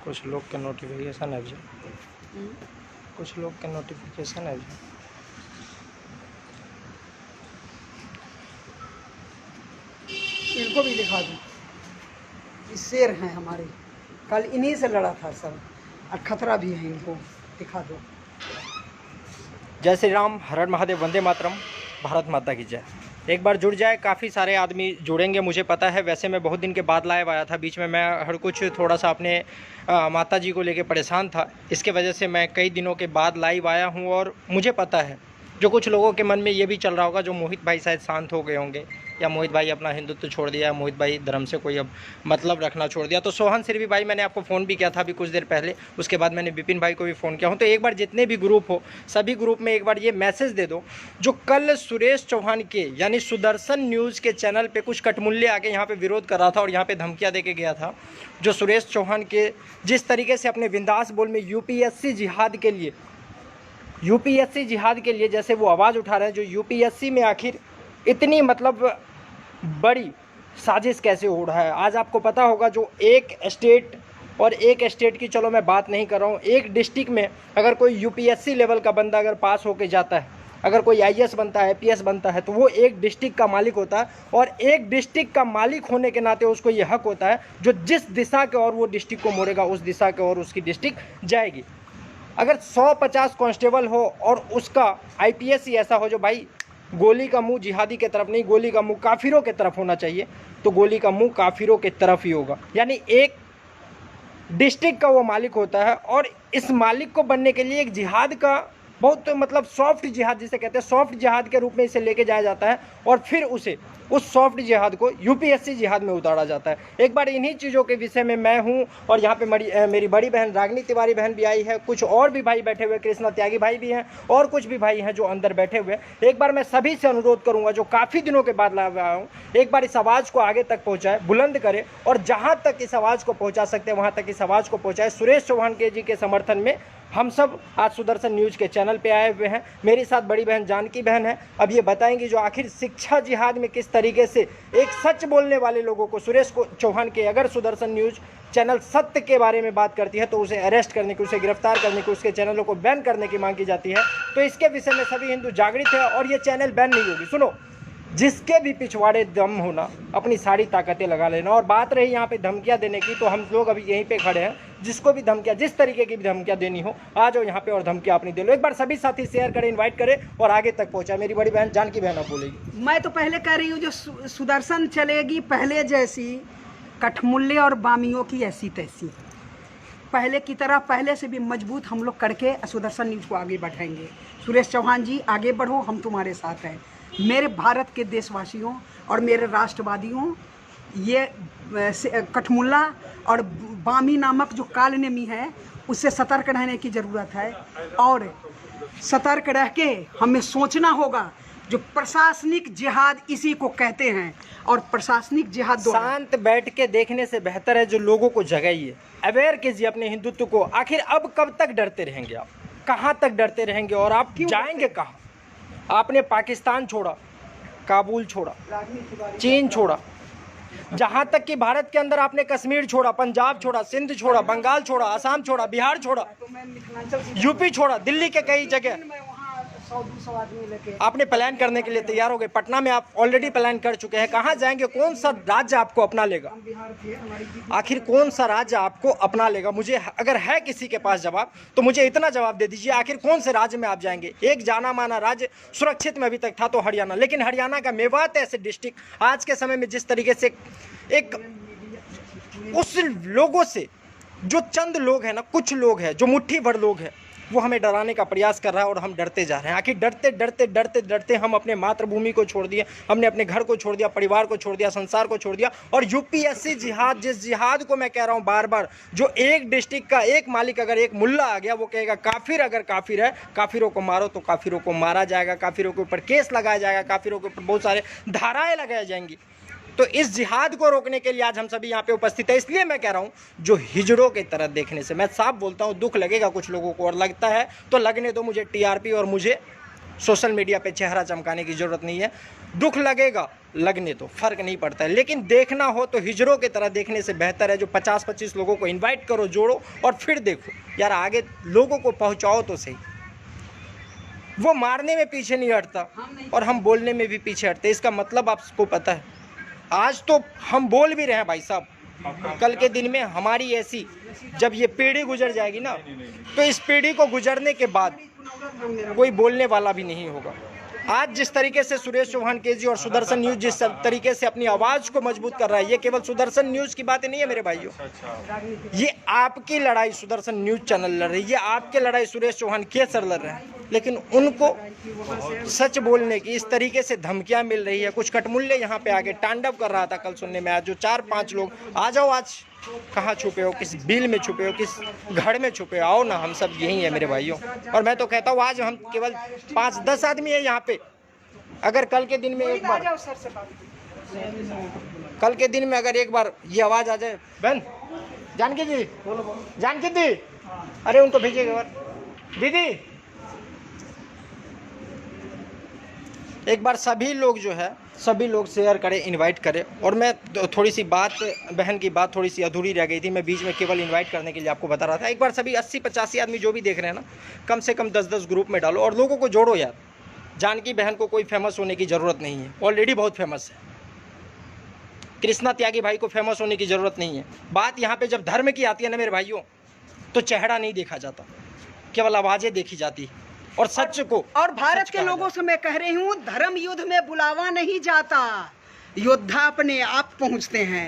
कुछ लोग के नोटिफिकेशन है जी, कुछ लोग के नोटिफिकेशन है जी। इनको भी दिखा दूँ, ये शेर हैं हमारे, कल इन्हीं से लड़ा था सब, और खतरा भी है इनको, दिखा दो। जय श्री राम, हर हर महादेव, वंदे मातरम, भारत माता की जय। एक बार जुड़ जाए, काफ़ी सारे आदमी जुड़ेंगे मुझे पता है। वैसे मैं बहुत दिन के बाद लाइव आया था, बीच में मैं हर कुछ थोड़ा सा अपने माता जी को लेके परेशान था, इसके वजह से मैं कई दिनों के बाद लाइव आया हूं। और मुझे पता है जो कुछ लोगों के मन में ये भी चल रहा होगा, जो मोहित भाई शायद शांत हो गए होंगे, या मोहित भाई अपना हिंदुत्व छोड़ दिया, मोहित भाई धर्म से कोई अब मतलब रखना छोड़ दिया। तो सोहन सिरवी भाई, मैंने आपको फ़ोन भी किया था अभी कुछ देर पहले, उसके बाद मैंने विपिन भाई को भी फ़ोन किया हूँ। तो एक बार जितने भी ग्रुप हो, सभी ग्रुप में एक बार ये मैसेज दे दो, जो कल सुरेश चौहान के यानी सुदर्शन न्यूज़ के चैनल पे कुछ कटमुल्ले आके यहाँ पे विरोध कर रहा था और यहाँ पे धमकियाँ दे के गया था। जो सुरेश चौहान के जिस तरीके से अपने बिंदास बोल में यूपीएससी जिहाद के लिए जैसे वो आवाज़ उठा रहे हैं, जो यूपीएससी में आखिर इतनी मतलब बड़ी साजिश कैसे हो रहा है। आज आपको पता होगा, जो एक स्टेट की, चलो मैं बात नहीं कर रहा हूँ, एक डिस्ट्रिक्ट में अगर कोई यूपीएससी लेवल का बंदा अगर पास होके जाता है, अगर कोई आईएएस बनता है, आईपीएस बनता है, तो वो एक डिस्ट्रिक्ट का मालिक होता है। और एक डिस्ट्रिक्ट का मालिक होने के नाते उसको ये हक होता है, जो जिस दिशा के और वो डिस्ट्रिक्ट को मोड़ेगा, उस दिशा के और उसकी डिस्ट्रिक्ट जाएगी। अगर 150 कांस्टेबल हो और उसका आईपीएस ही ऐसा हो जो भाई गोली का मुंह जिहादी के तरफ नहीं, गोली का मुंह काफिरों के तरफ होना चाहिए, तो गोली का मुंह काफिरों के तरफ ही होगा। यानी एक डिस्ट्रिक्ट का वो मालिक होता है, और इस मालिक को बनने के लिए एक जिहाद का बहुत मतलब सॉफ्ट जिहाद जिसे कहते हैं, सॉफ्ट जिहाद के रूप में इसे लेके जाया जाता है, और फिर उसे उस सॉफ्ट जिहाद को यूपीएससी जिहाद में उतारा जाता है। एक बार इन्हीं चीज़ों के विषय में मैं हूं, और यहाँ पे मेरी बड़ी बहन रागनी तिवारी बहन भी आई है, कुछ और भी भाई बैठे हुए, कृष्णा त्यागी भाई भी हैं, और कुछ भी भाई हैं जो अंदर बैठे हुए। एक बार मैं सभी से अनुरोध करूँगा, जो काफ़ी दिनों के बाद लाया हूँ, एक बार इस आवाज़ को आगे तक पहुँचाए, बुलंद करे, और जहाँ तक इस आवाज़ को पहुँचा सकते हैं वहाँ तक इस आवाज़ को पहुँचाए। सुरेश चौहान के जी के समर्थन में हम सब आज सुदर्शन न्यूज़ के चैनल पे आए हुए हैं। मेरे साथ बड़ी बहन जानकी बहन है, अब ये बताएंगी जो आखिर शिक्षा जिहाद में किस तरीके से एक सच बोलने वाले लोगों को, सुरेश चौहान के, अगर सुदर्शन न्यूज़ चैनल सत्य के बारे में बात करती है तो उसे अरेस्ट करने की, उसे गिरफ्तार करने की, उसके चैनलों को बैन करने की मांग की जाती है। तो इसके विषय में सभी हिंदू जागृत है, और ये चैनल बैन नहीं होगी। सुनो, जिसके भी पिछवाड़े दम होना, अपनी सारी ताकतें लगा लेना। और बात रही यहाँ पे धमकियाँ देने की, तो हम लोग अभी यहीं पे खड़े हैं, जिसको भी धमकियाँ, जिस तरीके की भी धमकियाँ देनी हो, आ जाओ यहाँ पे और धमकियाँ अपनी दे लो। एक बार सभी साथी शेयर करें, इन्वाइट करें और आगे तक पहुँचाए। मेरी बड़ी बहन जानकी बहन अब बोलेगी। मैं तो पहले कह रही हूँ, जो सुदर्शन चलेगी पहले जैसी, कठमुल्ले और बामियों की ऐसी तैसी, पहले की तरह, पहले से भी मजबूत हम लोग करके सुदर्शन न्यूज़ को आगे बढ़ाएंगे। सुरेश चौहान जी आगे बढ़ो, हम तुम्हारे साथ हैं। मेरे भारत के देशवासियों और मेरे राष्ट्रवादियों, ये कठमुल्ला और बामी नामक जो कालनेमी है, उससे सतर्क रहने की ज़रूरत है। और सतर्क रह के हमें सोचना होगा, जो प्रशासनिक जिहाद इसी को कहते हैं, और प्रशासनिक जिहाद शांत बैठ के देखने से बेहतर है जो लोगों को जगाइए, अवेयर कीजिए अपने हिंदुत्व को। आखिर अब कब तक डरते रहेंगे आप, कहाँ तक डरते रहेंगे, और आप जाएंगे कहाँ? आपने पाकिस्तान छोड़ा, काबुल छोड़ा, चीन छोड़ा, जहाँ तक कि भारत के अंदर आपने कश्मीर छोड़ा, पंजाब छोड़ा, सिंध छोड़ा, बंगाल छोड़ा, असम छोड़ा, बिहार छोड़ा, यूपी छोड़ा, दिल्ली के कई जगह आपने प्लान करने के लिए तैयार हो गए। पटना में आप ऑलरेडी प्लान कर चुके हैं। कहाँ जाएंगे? कौन सा राज्य आपको अपना लेगा? आखिर कौन सा राज्य आपको अपना लेगा? मुझे अगर है किसी के पास जवाब, तो मुझे इतना जवाब दे दीजिए, आखिर कौन से राज्य में आप जाएंगे? एक जाना माना राज्य सुरक्षित में अभी तक था तो हरियाणा, लेकिन हरियाणा का मेवात ऐसे डिस्ट्रिक्ट आज के समय में जिस तरीके से एक उस लोगों से, जो चंद लोग हैं ना, कुछ लोग हैं जो मुट्ठी भर लोग हैं, वो हमें डराने का प्रयास कर रहा है और हम डरते जा रहे हैं। आखिर डरते डरते डरते डरते हम अपने मातृभूमि को छोड़ दिए, हमने अपने घर को छोड़ दिया, परिवार को छोड़ दिया, संसार को छोड़ दिया। और यूपीएससी जिहाद, जिस जिहाद को मैं कह रहा हूँ बार बार, जो एक डिस्ट्रिक्ट का एक मालिक, अगर एक मुल्ला आ गया, वो कहेगा काफिर, अगर काफिर है, काफिरों को मारो, तो काफिरों को मारा जाएगा, काफिरों के ऊपर केस लगाया जाएगा, काफिरों के ऊपर बहुत सारे धाराएं लगाई जाएंगी। तो इस जिहाद को रोकने के लिए आज हम सभी यहाँ पे उपस्थित है। इसलिए मैं कह रहा हूँ, जो हिजड़ों की तरह देखने से, मैं साफ बोलता हूँ, दुख लगेगा कुछ लोगों को, और लगता है तो लगने दो। मुझे टीआरपी और मुझे सोशल मीडिया पे चेहरा चमकाने की ज़रूरत नहीं है। दुख लगेगा, लगने तो फ़र्क नहीं पड़ता है, लेकिन देखना हो तो हिजरों की तरह देखने से बेहतर है जो 50-25 लोगों को इनवाइट करो, जोड़ो और फिर देखो यार, आगे लोगों को पहुंचाओ तो सही। वो मारने में पीछे नहीं हटता और हम बोलने में भी पीछे हटते। इसका मतलब आपको पता है, आज तो हम बोल भी रहे हैं भाई साहब, कल के दिन में हमारी ऐसी, जब ये पीढ़ी गुजर जाएगी ना, तो इस पीढ़ी को गुजरने के बाद कोई बोलने वाला भी नहीं होगा। आज जिस तरीके से सुरेश चौहान केजी और सुदर्शन न्यूज़ जिस तरीके से अपनी आवाज़ को मजबूत कर रहा है, ये केवल सुदर्शन न्यूज़ की बातें नहीं है मेरे भाइयों, ये आपकी लड़ाई सुदर्शन न्यूज़ चैनल लड़ रही है, ये आपकी लड़ाई सुरेश चौहान के सर लड़ रहे हैं, लेकिन उनको सच बोलने की इस तरीके से धमकियां मिल रही है। कुछ कटमुल्ले यहाँ पे आके तांडव कर रहा था कल सुनने में, आज जो 4-5 लोग, आ जाओ, आज कहाँ छुपे हो, किस बिल में छुपे हो, किस घर में छुपे हो, आओ ना, हम सब यही है मेरे भाइयों। और मैं तो कहता हूँ आज हम केवल 5-10 आदमी है यहाँ पे, अगर कल के दिन में एक बार, कल के दिन में अगर एक बार ये आवाज़ आ जाए, बहन जानकी जी, जानकी दी, अरे उनको भेजिएगा दीदी, एक बार सभी लोग जो है, सभी लोग शेयर करें, इनवाइट करें। और मैं थोड़ी सी बात, बहन की बात थोड़ी सी अधूरी रह गई थी, मैं बीच में केवल इनवाइट करने के लिए आपको बता रहा था। एक बार सभी 80-85 आदमी जो भी देख रहे हैं ना, कम से कम 10-10 ग्रुप में डालो और लोगों को जोड़ो यार। जानकी बहन को कोई फेमस होने की ज़रूरत नहीं है, ऑलरेडी बहुत फेमस है। कृष्णा त्यागी भाई को फेमस होने की ज़रूरत नहीं है। बात यहाँ पे जब धर्म की आती है ना मेरे भाइयों, तो चेहरा नहीं देखा जाता, केवल आवाज़ें देखी जाती है और सच को। और भारत के लोगों से मैं कह रही हूँ, धर्म युद्ध में बुलावा नहीं जाता, योद्धा अपने आप पहुँचते हैं।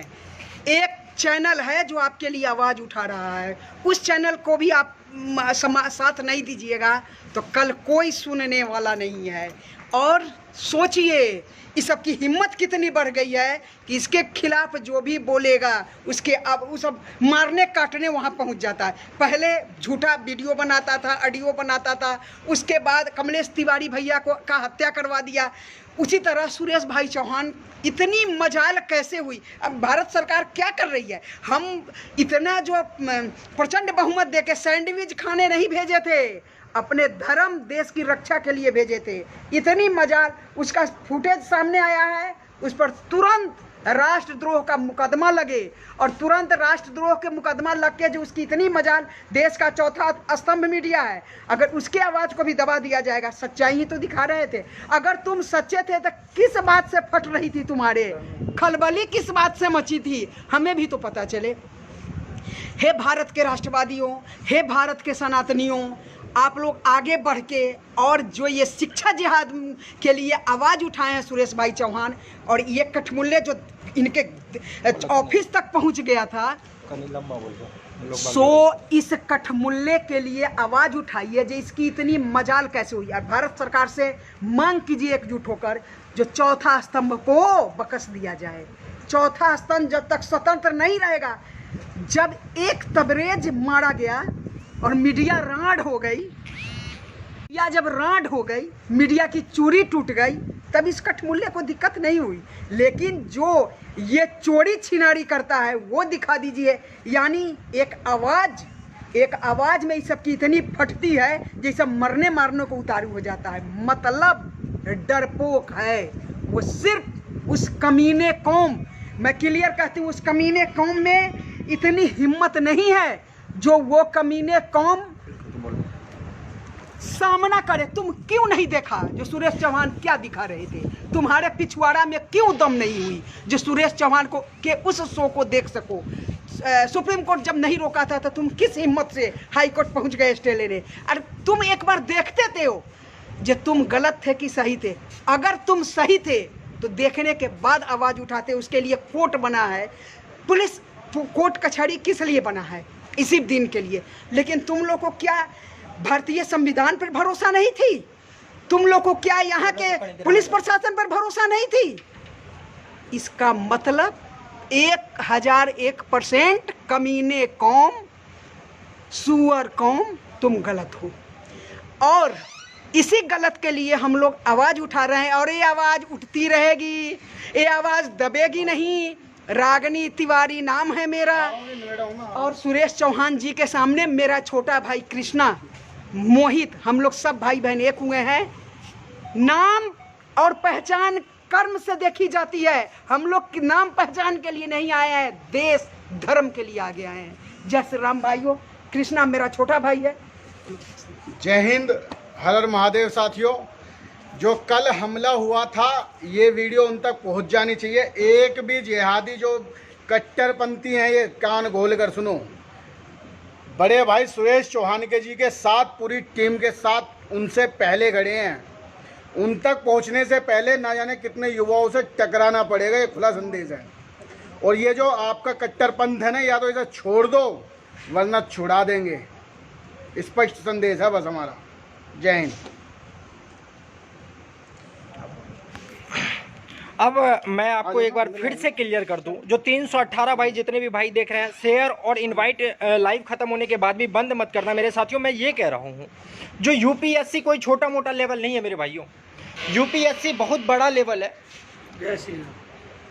एक चैनल है जो आपके लिए आवाज़ उठा रहा है, उस चैनल को भी आप साथ नहीं दीजिएगा तो कल कोई सुनने वाला नहीं है। और सोचिए इस सब की हिम्मत कितनी बढ़ गई है कि इसके खिलाफ जो भी बोलेगा उसके अब वो सब मारने काटने वहाँ पहुँच जाता है। पहले झूठा वीडियो बनाता था, ऑडियो बनाता था, उसके बाद कमलेश तिवारी भैया को का हत्या करवा दिया। उसी तरह सुरेश भाई चौहान, इतनी मजाल कैसे हुई? अब भारत सरकार क्या कर रही है? हम इतना जो प्रचंड बहुमत देके सैंडविच खाने नहीं भेजे थे, अपने धर्म देश की रक्षा के लिए भेजे थे। इतनी मजाल, उसका फुटेज सामने आया है, उस पर तुरंत राष्ट्रद्रोह का मुकदमा लगे और तुरंत राष्ट्रद्रोह के मुकदमा लग के जो उसकी इतनी मजाल, देश का चौथा स्तंभ मीडिया है, अगर उसके आवाज़ को भी दबा दिया जाएगा। सच्चाई ही तो दिखा रहे थे। अगर तुम सच्चे थे तो किस बात से फट रही थी तुम्हारे खलबली, किस बात से मची थी, हमें भी तो पता चले। हे भारत के राष्ट्रवादियों, हे भारत के सनातनियों, आप लोग आगे बढ़ के और जो ये शिक्षा जिहाद के लिए आवाज़ उठाए हैं सुरेश भाई चौहान, और ये कठमुल्ले जो इनके ऑफिस तक पहुंच गया था, सो इस कठमुल्ले के लिए आवाज़ उठाइए जो इसकी इतनी मजाल कैसे हुई। और भारत सरकार से मांग कीजिए एकजुट होकर, जो चौथा स्तंभ को बकस दिया जाए। चौथा स्तंभ जब तक स्वतंत्र नहीं रहेगा, जब एक तबरेज मारा गया और मीडिया राड हो गई, या जब राड हो गई, मीडिया की चूड़ी टूट गई, तब इस कठमुल्ले को दिक्कत नहीं हुई। लेकिन जो ये चोरी छिनारी करता है वो दिखा दीजिए। यानी एक आवाज़ में इस सब की इतनी फटती है जैसे मरने मारने को उतारू हो जाता है। मतलब डरपोक है वो, सिर्फ उस कमीने कौम, मैं क्लियर कहती हूँ, उस कमीने कौम में इतनी हिम्मत नहीं है जो वो कमीने कौम सामना करे। तुम क्यों नहीं देखा जो सुरेश चौहान क्या दिखा रहे थे? तुम्हारे पिछवाड़ा में क्यों दम नहीं हुई जो सुरेश चौहान को के उस शो को देख सको? सुप्रीम कोर्ट जब नहीं रोका था तो तुम किस हिम्मत से हाई कोर्ट पहुंच गए स्टे लेने? अरे तुम एक बार देखते थे हो जो तुम गलत थे कि सही थे। अगर तुम सही थे तो देखने के बाद आवाज़ उठाते। उसके लिए कोर्ट बना है, पुलिस कोर्ट कचहरी किस लिए बना है? इसी दिन के लिए। लेकिन तुम लोग को क्या भारतीय संविधान पर भरोसा नहीं थी? तुम लोग को क्या यहाँ के पुलिस प्रशासन पर भरोसा नहीं थी? इसका मतलब 1001% कमीने कौम, सुअर कौम, तुम गलत हो। और इसी गलत के लिए हम लोग आवाज़ उठा रहे हैं और ये आवाज़ उठती रहेगी, ये आवाज़ दबेगी नहीं। रागनी तिवारी नाम है मेरा, और सुरेश चौहान जी के सामने मेरा छोटा भाई कृष्णा, मोहित, हम लोग सब भाई बहन एक हुए हैं। नाम और पहचान कर्म से देखी जाती है। हम लोग की नाम पहचान के लिए नहीं आए हैं, देश धर्म के लिए आगे आए हैं। जय श्री राम भाइयों। कृष्णा मेरा छोटा भाई है। जय हिंद, हर हर महादेव। साथियों, जो कल हमला हुआ था ये वीडियो उन तक पहुंच जानी चाहिए। एक भी जिहादी जो कट्टरपंथी हैं, ये कान खोल कर सुनो। बड़े भाई सुरेश चौहान के जी के साथ, पूरी टीम के साथ उनसे पहले खड़े हैं। उन तक पहुंचने से पहले ना जाने कितने युवाओं से टकराना पड़ेगा, ये खुला संदेश है। और ये जो आपका कट्टरपंथ है ना, या तो इसे छोड़ दो वरना छुड़ा देंगे। स्पष्ट संदेश है बस हमारा। जय हिंद। अब मैं आपको एक बार फिर से क्लियर कर दूं, जो 318 भाई जितने भी भाई देख रहे हैं, शेयर और इनवाइट लाइव खत्म होने के बाद भी बंद मत करना मेरे साथियों। मैं ये कह रहा हूं, जो यूपीएससी कोई छोटा मोटा लेवल नहीं है मेरे भाइयों। यूपीएससी बहुत बड़ा लेवल है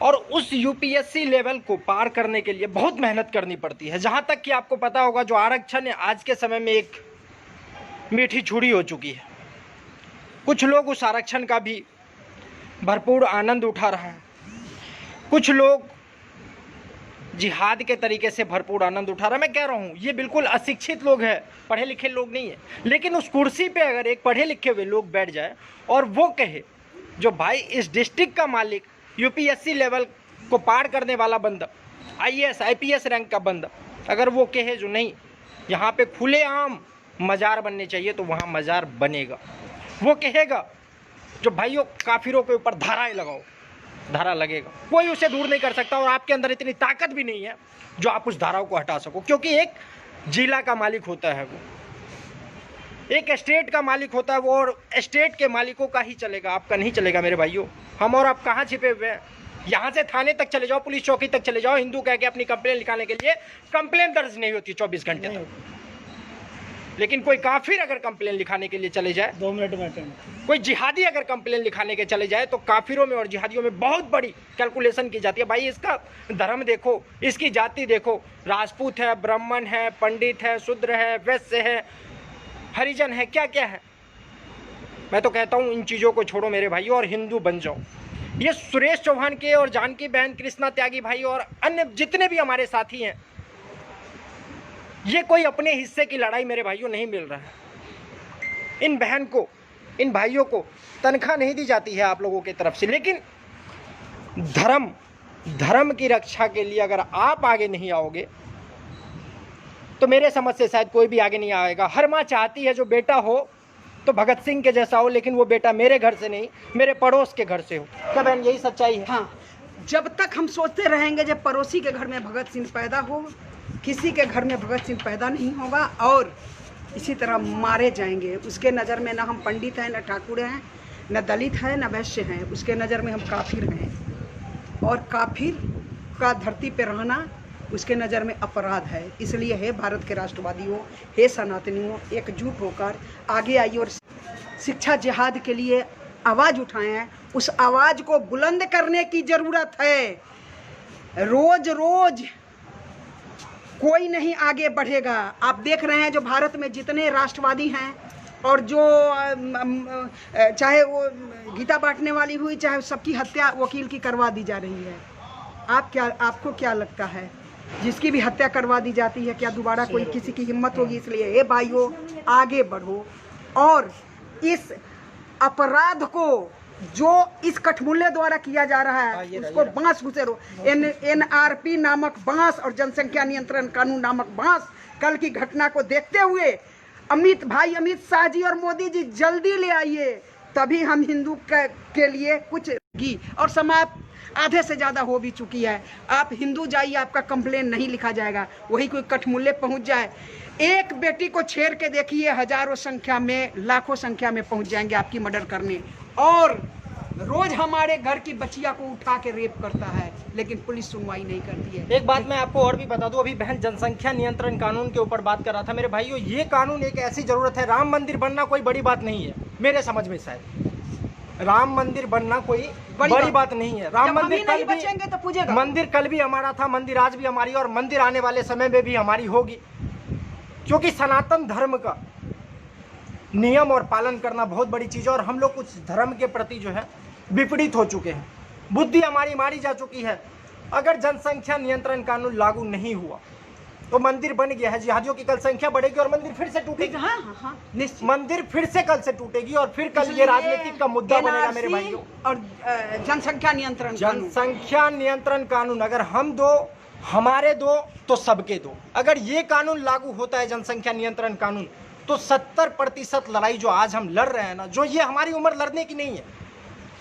और उस यूपीएससी लेवल को पार करने के लिए बहुत मेहनत करनी पड़ती है। जहां तक कि आपको पता होगा, जो आरक्षण आज के समय में एक मीठी छुरी हो चुकी है। कुछ लोग उस आरक्षण का भी भरपूर आनंद उठा रहा है, कुछ लोग जिहाद के तरीके से भरपूर आनंद उठा रहा है। मैं कह रहा हूँ ये बिल्कुल अशिक्षित लोग हैं, पढ़े लिखे लोग नहीं है। लेकिन उस कुर्सी पे अगर एक पढ़े लिखे हुए लोग बैठ जाए और वो कहे, जो भाई इस डिस्ट्रिक्ट का मालिक, यूपीएससी लेवल को पार करने वाला बंदा, आईएएस आईपीएस रैंक का बंदा, अगर वो कहे जो नहीं यहाँ पे खुलेआम मज़ार बनने चाहिए, तो वहाँ मज़ार बनेगा। वो कहेगा जो भाइयों काफिरों के ऊपर धाराएं लगाओ, धारा लगेगा। कोई उसे दूर नहीं कर सकता और आपके अंदर इतनी ताकत भी नहीं है जो आप उस धाराओं को हटा सको, क्योंकि एक जिला का मालिक होता है वो, एक स्टेट का मालिक होता है वो, और स्टेट के मालिकों का ही चलेगा, आपका नहीं चलेगा मेरे भाइयों। हम और आप कहाँ छिपे हुए हैं? यहाँ से थाने तक चले जाओ, पुलिस चौकी तक चले जाओ, हिंदू कह के अपनी कंप्लेन लिखाने के लिए कंप्लेन दर्ज नहीं होती 24 घंटे तक। लेकिन कोई काफिर अगर कंप्लेन लिखाने के लिए चले जाए, 2 मिनट में अटेंड। कोई जिहादी अगर कंप्लेन लिखाने के चले जाए, तो काफिरों में और जिहादियों में बहुत बड़ी कैलकुलेशन की जाती है। भाई इसका धर्म देखो, इसकी जाति देखो, राजपूत है, ब्राह्मण है, पंडित है, शूद्र है, वैश्य है, हरिजन है, क्या क्या है। मैं तो कहता हूँ इन चीज़ों को छोड़ो मेरे भाइयों और हिंदू बन जाओ। ये सुरेश चौहान के और जानकी बहन, कृष्णा त्यागी भाई और अन्य जितने भी हमारे साथी हैं, ये कोई अपने हिस्से की लड़ाई मेरे भाइयों नहीं मिल रहा है। इन बहन को, इन भाइयों को तनख्वाह नहीं दी जाती है आप लोगों की तरफ से, लेकिन धर्म की रक्षा के लिए अगर आप आगे नहीं आओगे तो मेरे समझ से शायद कोई भी आगे नहीं आएगा। हर माँ चाहती है जो बेटा हो तो भगत सिंह के जैसा हो, लेकिन वो बेटा मेरे घर से नहीं, मेरे पड़ोस के घर से हो। क्या बहन यही सच्चाई है? हाँ, जब तक हम सोचते रहेंगे जब पड़ोसी के घर में भगत सिंह पैदा हो, किसी के घर में भगत सिंह पैदा नहीं होगा और इसी तरह मारे जाएंगे। उसके नज़र में ना हम पंडित हैं, ना ठाकुर हैं, न दलित हैं, न वैश्य हैं। उसके नज़र में हम काफिर हैं और काफिर का धरती पे रहना उसके नज़र में अपराध है। इसलिए है भारत के राष्ट्रवादियों, हे सनातनियों, एकजुट होकर आगे आइए और शिक्षा जिहाद के लिए आवाज़ उठाएं हैं। उस आवाज़ को बुलंद करने की ज़रूरत है। रोज रोज कोई नहीं आगे बढ़ेगा। आप देख रहे हैं जो भारत में जितने राष्ट्रवादी हैं और जो चाहे वो गीता बांटने वाली हुई, चाहे सबकी हत्या वकील की करवा दी जा रही है। आपको क्या लगता है, जिसकी भी हत्या करवा दी जाती है, क्या दोबारा कोई किसी की हिम्मत होगी? इसलिए हे भाइयों, आगे बढ़ो और इस अपराध को जो इस कठमुल्ले द्वारा किया जा रहा है उसको बांस घुसेरो। NRP नामक बांस और जनसंख्या नियंत्रण कानून नामक बांस, कल की घटना को देखते हुए अमित शाह जी और मोदी जी जल्दी ले आइए, तभी हम हिंदू के लिए कुछ की। और समाप्त आधे से ज़्यादा हो भी चुकी है। आप हिंदू जाइए, आपका कंप्लेन नहीं लिखा जाएगा। वही कोई कठमुल्ले पहुंच जाए, एक बेटी को छेड़ के देखिए, हजारों संख्या में, लाखों संख्या में पहुंच जाएंगे आपकी मर्डर करने। और रोज हमारे घर की बच्चिया को उठा के रेप करता है, लेकिन पुलिस सुनवाई नहीं करती है। एक बात मैं आपको और भी बता दूं, अभी बहन जनसंख्या नियंत्रण कानून के ऊपर बात कर रहा था मेरे भाइयों। ये कानून एक ऐसी जरूरत है, राम मंदिर बनना कोई बड़ी बात नहीं है मेरे समझ में। शायद राम मंदिर बनना कोई बड़ी बात नहीं है। राम मंदिर कल बचेंगे तो पूजेगा। मंदिर कल भी हमारा था, मंदिर आज भी हमारी, और मंदिर आने वाले समय में भी हमारी होगी, क्योंकि सनातन धर्म का नियम और पालन करना बहुत बड़ी चीज़ है। और हम लोग कुछ धर्म के प्रति जो है विपरीत हो चुके हैं, बुद्धि हमारी मारी जा चुकी है। अगर जनसंख्या नियंत्रण कानून लागू नहीं हुआ तो मंदिर बन गया है, जिहादियों की कल संख्या बढ़ेगी और मंदिर फिर से टूटेगी। हाँ, निश्चित। मंदिर फिर से कल से टूटेगी और फिर कल ये राजनीतिक का मुद्दा बनेगा मेरे भाइयों। और जनसंख्या नियंत्रण कानून, जनसंख्या नियंत्रण कानून अगर हम दो, हमारे दो, तो सबके दो। अगर ये कानून लागू होता है जनसंख्या नियंत्रण कानून, तो 70% लड़ाई जो आज हम लड़ रहे हैं ना, जो ये हमारी उम्र लड़ने की नहीं है,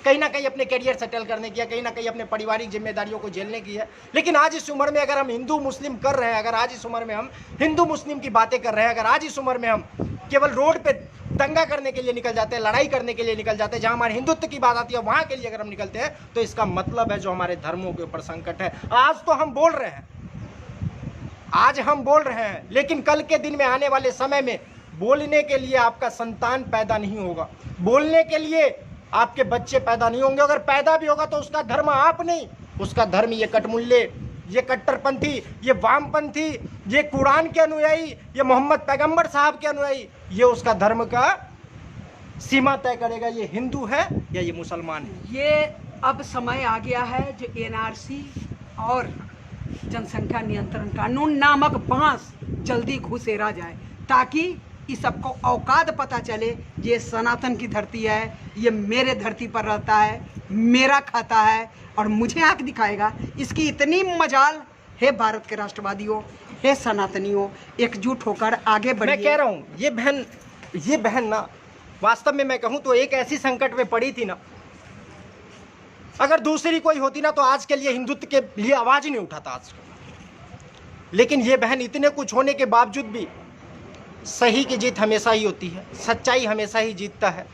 कहीं ना कहीं अपने करियर सेटल करने की है, कहीं ना कहीं अपने पारिवारिक जिम्मेदारियों को झेलने की है। लेकिन आज इस उम्र में अगर हम हिंदू मुस्लिम कर रहे हैं, अगर आज इस उम्र में हम हिंदू मुस्लिम की बातें कर रहे हैं, अगर आज इस उम्र में हम केवल रोड पे दंगा करने के लिए निकल जाते हैं, लड़ाई करने के लिए निकल जाते हैं, जहां हमारे हिंदुत्व की बात आती है वहां के लिए अगर हम निकलते हैं, तो इसका मतलब है जो हमारे धर्मों के ऊपर संकट है। आज तो हम बोल रहे हैं, आज हम बोल रहे हैं, लेकिन कल के दिन में आने वाले समय में बोलने के लिए आपका संतान पैदा नहीं होगा, बोलने के लिए आपके बच्चे पैदा नहीं होंगे। अगर पैदा भी होगा तो उसका धर्म आप नहीं, उसका धर्म ये कटमुल्ले, ये कट्टरपंथी, ये वामपंथी, ये कुरान के अनुयायी, ये मोहम्मद पैगंबर साहब के अनुयायी, ये उसका धर्म का सीमा तय करेगा, ये हिंदू है या ये मुसलमान है। ये अब समय आ गया है जो एनआरसी और जनसंख्या नियंत्रण कानून नामक बांस जल्दी घुसेरा जाए, ताकि इस सबको औकात पता चले, ये सनातन की धरती है, ये मेरे धरती पर रहता है, मेरा खाता है और मुझे आंख दिखाएगा। इसकी इतनी मजाल है भारत के राष्ट्रवादियों, हे सनातनियों, एकजुट होकर आगे बढ़िए। मैं कह रहा हूँ ये बहन ना, वास्तव में मैं कहूँ तो एक ऐसी संकट में पड़ी थी ना, अगर दूसरी कोई होती ना तो आज के लिए हिंदुत्व के लिए आवाज ही नहीं उठाता आज। लेकिन ये बहन इतने कुछ होने के बावजूद भी सही की जीत हमेशा ही होती है, सच्चाई हमेशा ही जीतता है।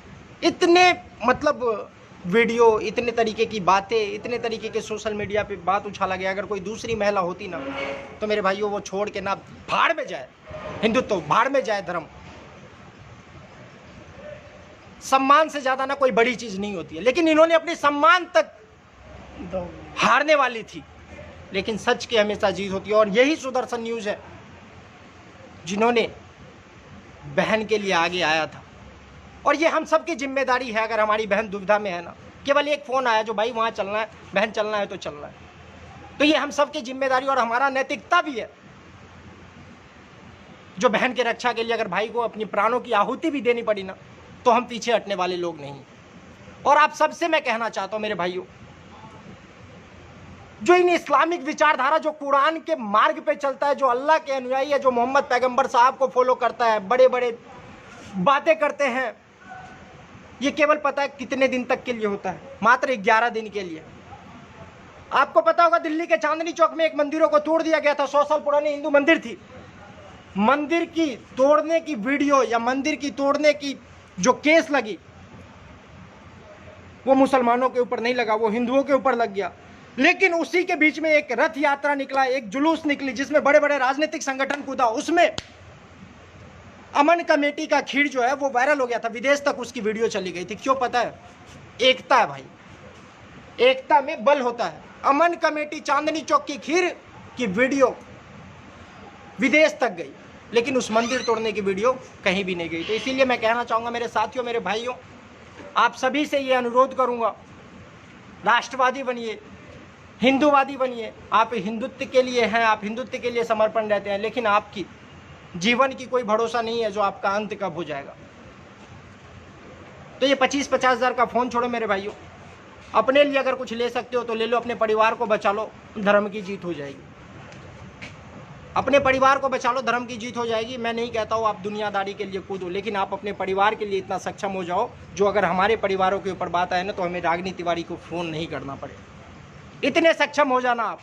इतने मतलब वीडियो, इतने तरीके की बातें, इतने तरीके के सोशल मीडिया पे बात उछाला गया। अगर कोई दूसरी महिला होती ना तो मेरे भाइयों वो छोड़ के ना भाड़ में जाए, हिंदुत्व भाड़ में जाए, धर्म। सम्मान से ज्यादा ना कोई बड़ी चीज नहीं होती है, लेकिन इन्होंने अपने सम्मान तक हारने वाली थी, लेकिन सच की हमेशा जीत होती है। और यही सुदर्शन न्यूज है जिन्होंने बहन के लिए आगे आया था। और ये हम सब की जिम्मेदारी है, अगर हमारी बहन दुविधा में है ना, केवल एक फ़ोन आया जो भाई वहाँ चलना है, बहन चलना है तो चलना है, तो ये हम सब की जिम्मेदारी और हमारा नैतिकता भी है, जो बहन की रक्षा के लिए अगर भाई को अपनी प्राणों की आहुति भी देनी पड़ी ना, तो हम पीछे हटने वाले लोग नहीं। और आप सबसे मैं कहना चाहता हूँ मेरे भाइयों, जो इन इस्लामिक विचारधारा, जो कुरान के मार्ग पे चलता है, जो अल्लाह के अनुयायी है, जो मोहम्मद पैगंबर साहब को फॉलो करता है, बड़े बड़े बातें करते हैं, ये केवल पता है कितने दिन तक के लिए होता है, मात्र 11 दिन के लिए। आपको पता होगा दिल्ली के चांदनी चौक में एक मंदिरों को तोड़ दिया गया था, 100 साल पुरानी हिंदू मंदिर थी। मंदिर की तोड़ने की वीडियो या मंदिर की तोड़ने की जो केस लगी, वो मुसलमानों के ऊपर नहीं लगा, वो हिंदुओं के ऊपर लग गया। लेकिन उसी के बीच में एक रथ यात्रा निकला, एक जुलूस निकली, जिसमें बड़े बड़े राजनीतिक संगठन कूदा। उसमें अमन कमेटी का खीर जो है वो वायरल हो गया था, विदेश तक उसकी वीडियो चली गई थी। क्यों पता है? एकता है भाई, एकता में बल होता है। अमन कमेटी चांदनी चौक की खीर की वीडियो विदेश तक गई, लेकिन उस मंदिर तोड़ने की वीडियो कहीं भी नहीं गई। तो इसीलिए मैं कहना चाहूँगा मेरे साथियों, मेरे भाइयों, आप सभी से ये अनुरोध करूँगा, राष्ट्रवादी बनिए, हिंदूवादी बनिए। आप हिंदुत्व के लिए हैं, आप हिंदुत्व के लिए समर्पण रहते हैं, लेकिन आपकी जीवन की कोई भरोसा नहीं है जो आपका अंत कब हो जाएगा। तो ये 25-50 हज़ार का फ़ोन छोड़ो मेरे भाइयों, अपने लिए अगर कुछ ले सकते हो तो ले लो, अपने परिवार को बचा लो, धर्म की जीत हो जाएगी। अपने परिवार को बचा लो, धर्म की जीत हो जाएगी। मैं नहीं कहता हूँ आप दुनियादारी के लिए कूदो, लेकिन आप अपने परिवार के लिए इतना सक्षम हो जाओ जो अगर हमारे परिवारों के ऊपर बात आए ना तो हमें रागिनी तिवारी को फ़ोन नहीं करना पड़े। इतने सक्षम हो जाना आप,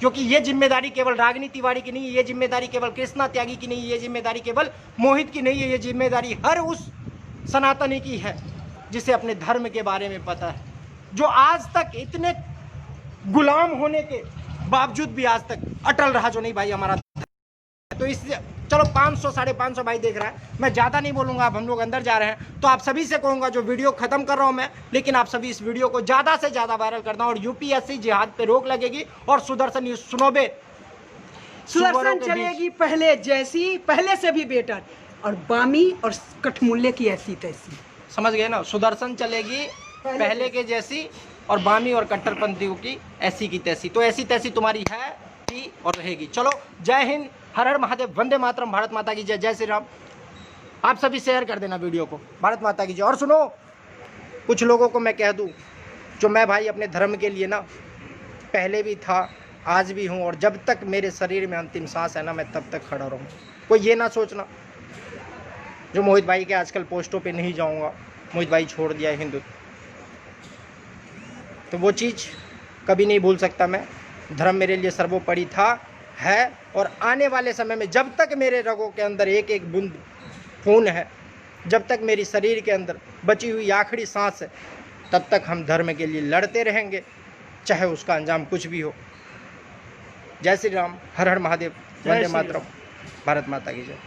क्योंकि ये जिम्मेदारी केवल रागिनी तिवारी की नहीं है, ये जिम्मेदारी केवल कृष्णा त्यागी की नहीं है, ये जिम्मेदारी केवल मोहित की नहीं है, ये जिम्मेदारी हर उस सनातनी की है जिसे अपने धर्म के बारे में पता है, जो आज तक इतने गुलाम होने के बावजूद भी आज तक अटल रहा, जो नहीं भाई हमारा। तो इससे चलो 500-550 भाई देख रहा है, मैं ज़्यादा नहीं बोलूँगा, अब हम लोग अंदर जा रहे हैं। तो आप सभी से कहूँगा, जो वीडियो ख़त्म कर रहा हूँ मैं, लेकिन आप सभी इस वीडियो को ज़्यादा से ज़्यादा वायरल करना, और यूपीएससी जिहाद पे रोक लगेगी। और सुदर्शन न्यूज़ सुनोबे, सुदर्शन चलेगी पहले जैसी, पहले से भी बेटर। और बामी और कठमुल्ले की ऐसी तैसी। समझ गए ना, सुदर्शन चलेगी पहले के जैसी और बामी और कट्टरपंथियों की ऐसी की तैसी। तो ऐसी तैसी तुम्हारी है, थी और रहेगी। चलो, जय हिंद, हर हर महादेव, वंदे मातरम, भारत माता की जय, जय श्री राम। आप सभी शेयर कर देना वीडियो को, भारत माता की जय। और सुनो, कुछ लोगों को मैं कह दूं, जो मैं भाई अपने धर्म के लिए ना पहले भी था, आज भी हूं, और जब तक मेरे शरीर में अंतिम सांस है ना, मैं तब तक खड़ा रहूँ। कोई ये ना सोचना जो मोहित भाई के आजकल पोस्टों पे नहीं जाऊंगा, मोहित भाई छोड़ दिया हिंदू, तो वो चीज़ कभी नहीं भूल सकता मैं। धर्म मेरे लिए सर्वोपरि था, है, और आने वाले समय में जब तक मेरे रगों के अंदर एक एक बूंद खून है, जब तक मेरी शरीर के अंदर बची हुई आखिरी सांस है, तब तक हम धर्म के लिए लड़ते रहेंगे, चाहे उसका अंजाम कुछ भी हो। जय श्री राम, हर हर महादेव, वंदे मातरम, भारत माता की जय।